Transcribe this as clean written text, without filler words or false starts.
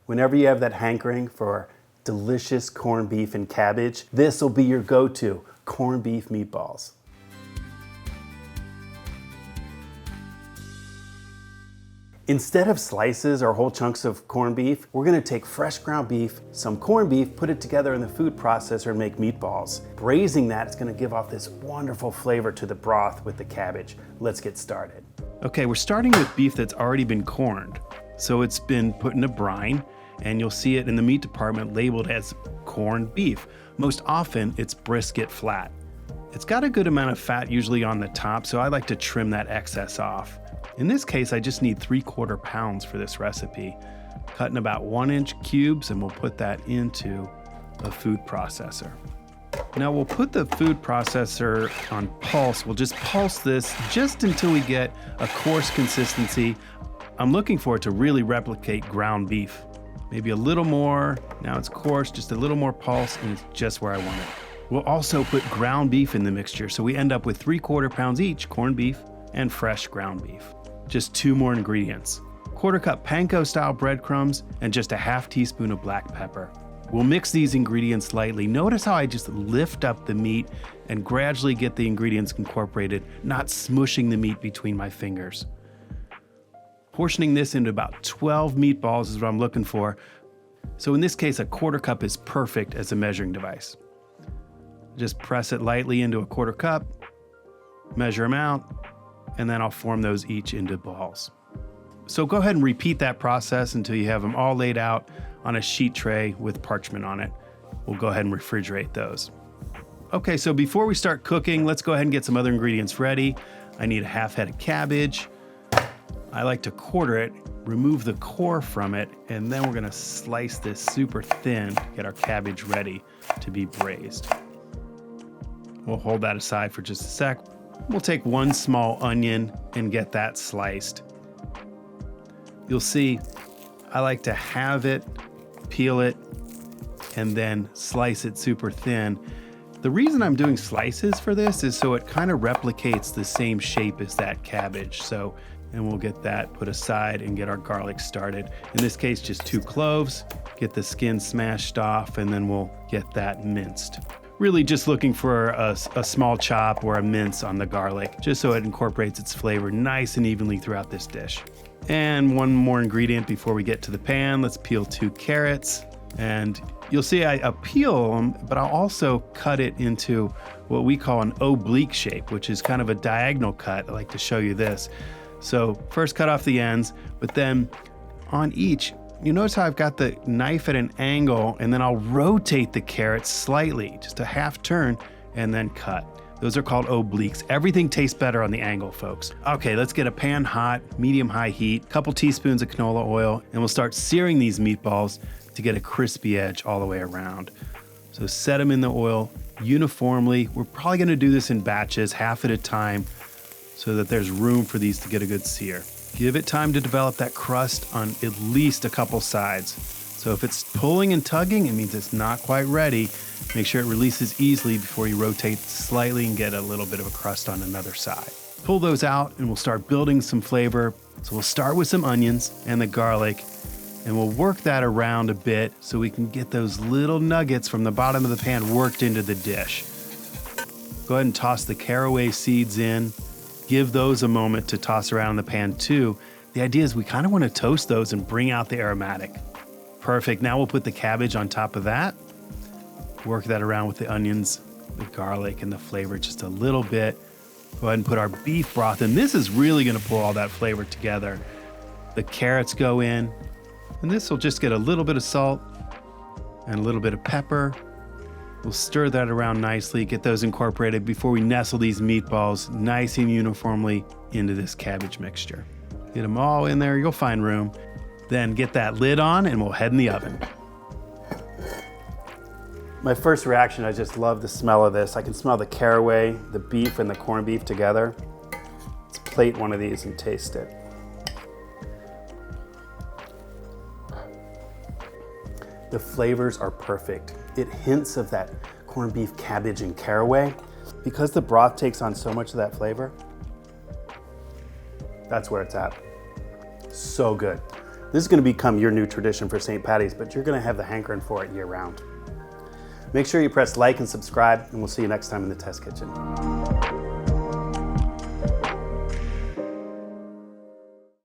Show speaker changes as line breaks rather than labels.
Whenever you have that hankering for delicious corned beef and cabbage, this will be your go-to, corned beef meatballs. Instead of slices or whole chunks of corned beef, we're gonna take fresh ground beef, some corned beef, put it together in the food processor and make meatballs. Braising that is gonna give off this wonderful flavor to the broth with the cabbage. Let's get started. Okay, we're starting with beef that's already been corned. So it's been put in a brine, and you'll see it in the meat department labeled as corned beef. Most often, it's brisket flat. It's got a good amount of fat usually on the top, so I like to trim that excess off. In this case, I just need 3/4 pounds for this recipe. Cut in about 1-inch cubes, and we'll put that into a food processor. Now we'll put the food processor on pulse. We'll just pulse this just until we get a coarse consistency. I'm looking for it to really replicate ground beef. Maybe a little more. Now it's coarse, just a little more pulse, and it's just where I want it. We'll also put ground beef in the mixture, so we end up with 3/4 pounds each, corned beef and fresh ground beef. Just 2 more ingredients. 1/4 cup panko style breadcrumbs and just a 1/2 teaspoon of black pepper. We'll mix these ingredients lightly. Notice how I just lift up the meat and gradually get the ingredients incorporated, not smushing the meat between my fingers. Portioning this into about 12 meatballs is what I'm looking for. So in this case, a 1/4 cup is perfect as a measuring device. Just press it lightly into a 1/4 cup, measure them out, and then I'll form those each into balls. So go ahead and repeat that process until you have them all laid out on a sheet tray with parchment on it. We'll go ahead and refrigerate those. Okay, so before we start cooking, let's go ahead and get some other ingredients ready. I need a 1/2 head of cabbage. I like to quarter it, remove the core from it, and then we're gonna slice this super thin to get our cabbage ready to be braised. We'll hold that aside for just a sec. We'll take 1 small onion and get that sliced. You'll see I like to halve it, peel it, and then slice it super thin. The reason I'm doing slices for this is so it kind of replicates the same shape as that cabbage. And we'll get that put aside and get our garlic started. In this case, just 2 cloves, get the skin smashed off, and then we'll get that minced. Really just looking for a small chop or a mince on the garlic, just so it incorporates its flavor nice and evenly throughout this dish. And 1 more ingredient before we get to the pan. Let's peel 2 carrots. And you'll see I peel them, but I'll also cut it into what we call an oblique shape, which is kind of a diagonal cut. I like to show you this. So first cut off the ends, but then on each, you notice how I've got the knife at an angle, and then I'll rotate the carrots slightly, just a 1/2 turn, and then cut. Those are called obliques. Everything tastes better on the angle, folks. Okay, let's get a pan hot, medium-high heat, couple teaspoons of canola oil, and we'll start searing these meatballs to get a crispy edge all the way around. So set them in the oil uniformly. We're probably gonna do this in batches, 1/2 at a time, so that there's room for these to get a good sear. Give it time to develop that crust on at least a couple sides. So if it's pulling and tugging, it means it's not quite ready. Make sure it releases easily before you rotate slightly and get a little bit of a crust on another side. Pull those out and we'll start building some flavor. So we'll start with some onions and the garlic, and we'll work that around a bit so we can get those little nuggets from the bottom of the pan worked into the dish. Go ahead and toss the caraway seeds in. Give those a moment to toss around in the pan too. The idea is we kind of want to toast those and bring out the aromatic. Perfect. Now we'll put the cabbage on top of that. Work that around with the onions, the garlic, and the flavor just a little bit. Go ahead and put our beef broth in. This is really going to pull all that flavor together. The carrots go in, and this will just get a little bit of salt and a little bit of pepper. We'll stir that around nicely, get those incorporated before we nestle these meatballs nice and uniformly into this cabbage mixture. Get them all in there, you'll find room. Then get that lid on and we'll head in the oven. My first reaction, I just love the smell of this. I can smell the caraway, the beef, and the corned beef together. Let's plate one of these and taste it. The flavors are perfect. It hints of that corned beef, cabbage, and caraway. Because the broth takes on so much of that flavor, that's where it's at. So good. This is going to become your new tradition for St. Patty's, but you're going to have the hankering for it year round. Make sure you press like and subscribe, and we'll see you next time in the Test Kitchen.